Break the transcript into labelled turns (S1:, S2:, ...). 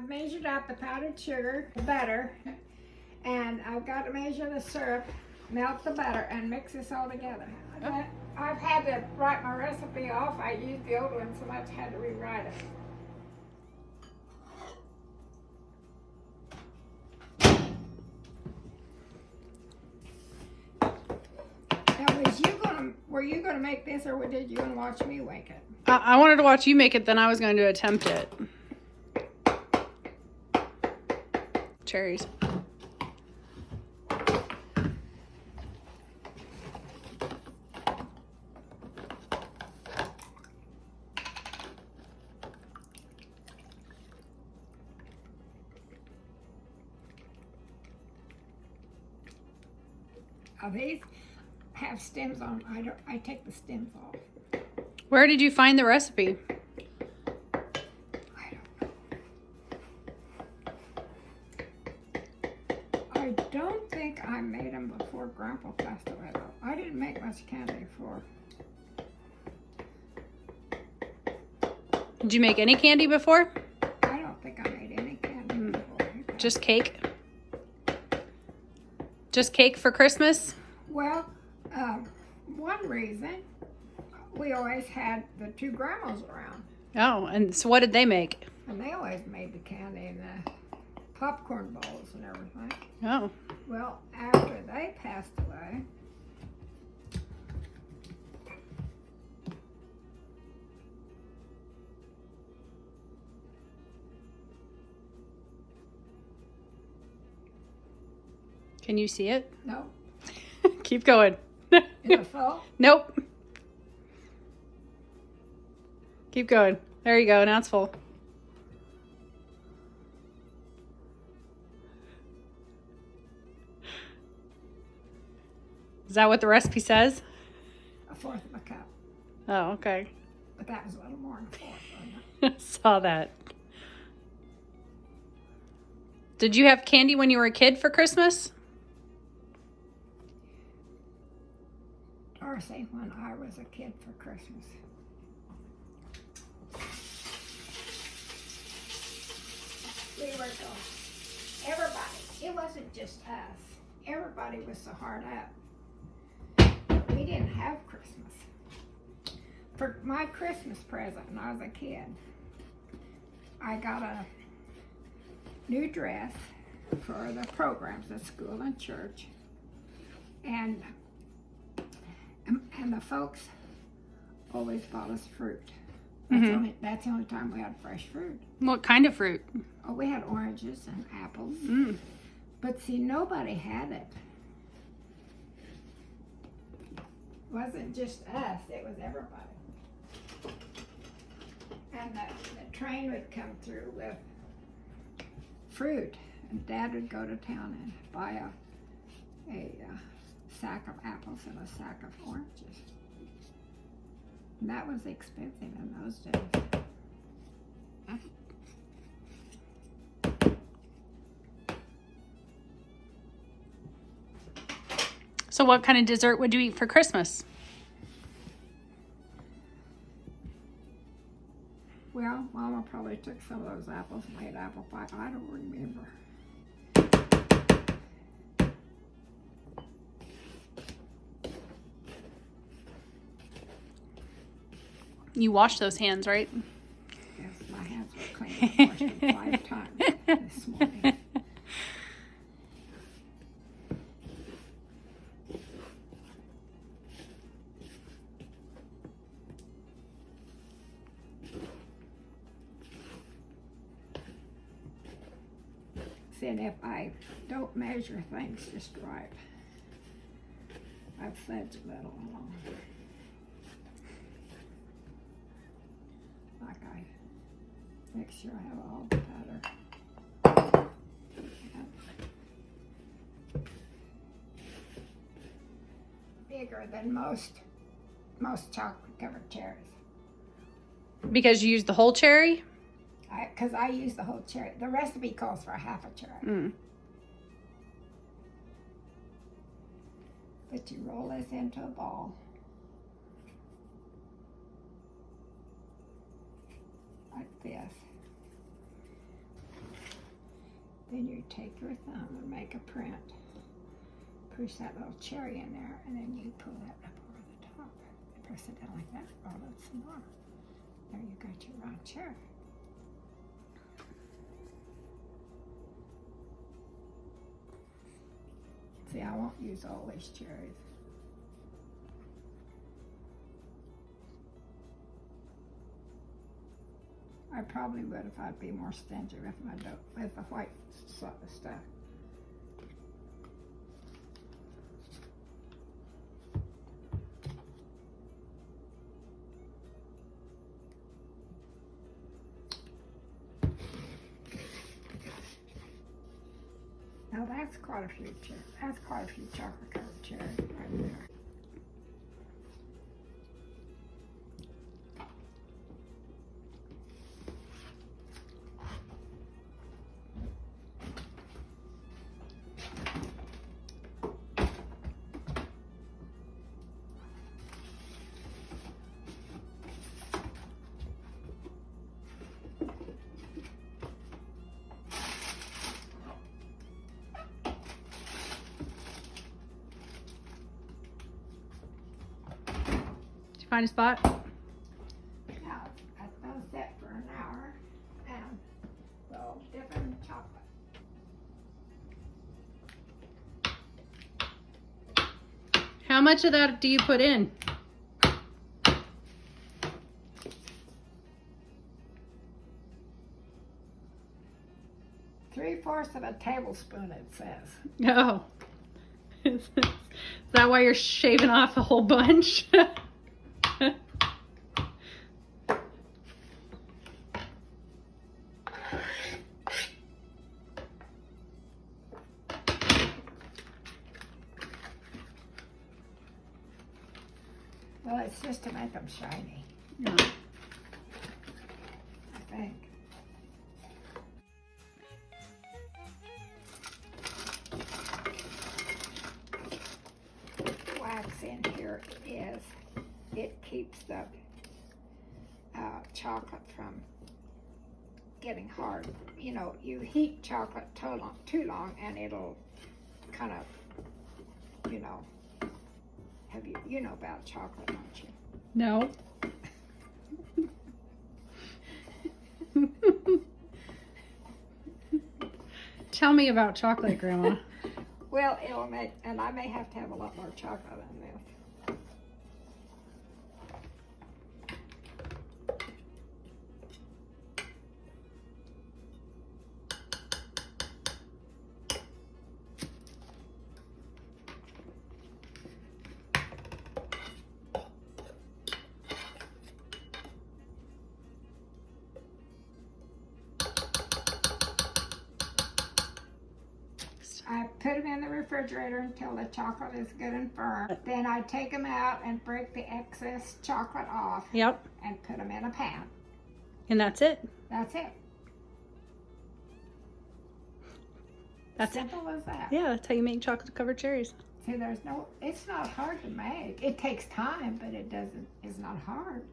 S1: I've measured out the powdered sugar, the butter, and I've got to measure the syrup, melt the butter, and mix this all together. I've had to write my recipe off. I used the old one so much I had to rewrite it. Now, were you gonna make this, or did you want to watch me make it?
S2: I wanted to watch you make it, then I was going to attempt it. Cherries.
S1: These have stems on them. I take the stems off.
S2: Where did you find the recipe?
S1: I don't know. I don't think I made them before Grandpa passed away, though. I didn't make much candy before.
S2: Did you make any candy before?
S1: I don't think I made any candy before.
S2: Just cake? Just cake for Christmas?
S1: Well, one reason, we always had the two grandmas around.
S2: Oh, and so what did they make?
S1: And they always made the candy and the popcorn bowls and everything.
S2: Oh.
S1: Well, after they passed away,
S2: Can you see it?
S1: no,
S2: Keep going.
S1: is it full?
S2: Nope. Keep going. There you go. Now it's full. Is that what the recipe says?
S1: A fourth of a cup.
S2: Oh, okay.
S1: But that was a little more than a fourth, wasn't it?
S2: Saw that. Did you have candy when you were a kid for Christmas?
S1: Darcy, when I was a kid for Christmas. We were going. Everybody. It wasn't just us. Everybody was so hard up. We didn't have Christmas. For my Christmas present when I was a kid, I got a new dress for the programs at school and church. And the folks always bought us fruit. That's the only time we had fresh fruit.
S2: What kind of fruit?
S1: Oh, we had oranges and apples. But see, nobody had it. It wasn't just us, it was everybody. And the train would come through with fruit, and Dad would go to town and buy a sack of apples and a sack of oranges. And that was expensive in those days.
S2: So what kind of dessert would you eat for Christmas?
S1: Well, Mama probably took some of those apples and made apple pie. I don't remember.
S2: You wash those hands, right?
S1: Yes, my hands were clean. I washed them 5 times this morning. Said if I don't measure things just right, I've fudged a little along. Like I make sure I have all the butter. Bigger than most chocolate covered cherries.
S2: Because you use the whole cherry?
S1: Because I use the whole cherry. The recipe calls for a half a cherry. But you roll this into a ball. Like this. take your thumb and make a print. Push that little cherry in there, and then you pull that up over the top. Press it down like that. Roll it some more. There you got your round cherry. See, I won't use all these cherries. I probably would if I'd be more stingy with my dough, with the white stuff. Now that's quite a few cherries. That's quite a few chocolate covered cherries right there.
S2: Find a spot.
S1: Now, that's been set for an hour, and we'll dip in chocolate.
S2: How much of that do you put in?
S1: Three-fourths of a tablespoon, it says.
S2: Oh. Is that why you're shaving off a whole bunch?
S1: Well, it's just to make them shiny,
S2: Yeah.
S1: I think. Wax in here it keeps the chocolate from getting hard. You know, you heat chocolate too long and it'll kind of, you know, you know about chocolate, don't you?
S2: No. Tell me about chocolate, Grandma.
S1: Well, it'll make, and I may have to have a lot more chocolate in this. I put them in the refrigerator until the chocolate is good and firm. Then I take them out and break the excess chocolate off.
S2: Yep.
S1: And put them in a pan.
S2: And that's it.
S1: That's it.
S2: That's
S1: simple as that.
S2: Yeah, that's how you make chocolate covered cherries.
S1: See, it's not hard to make. It takes time, but it's not hard.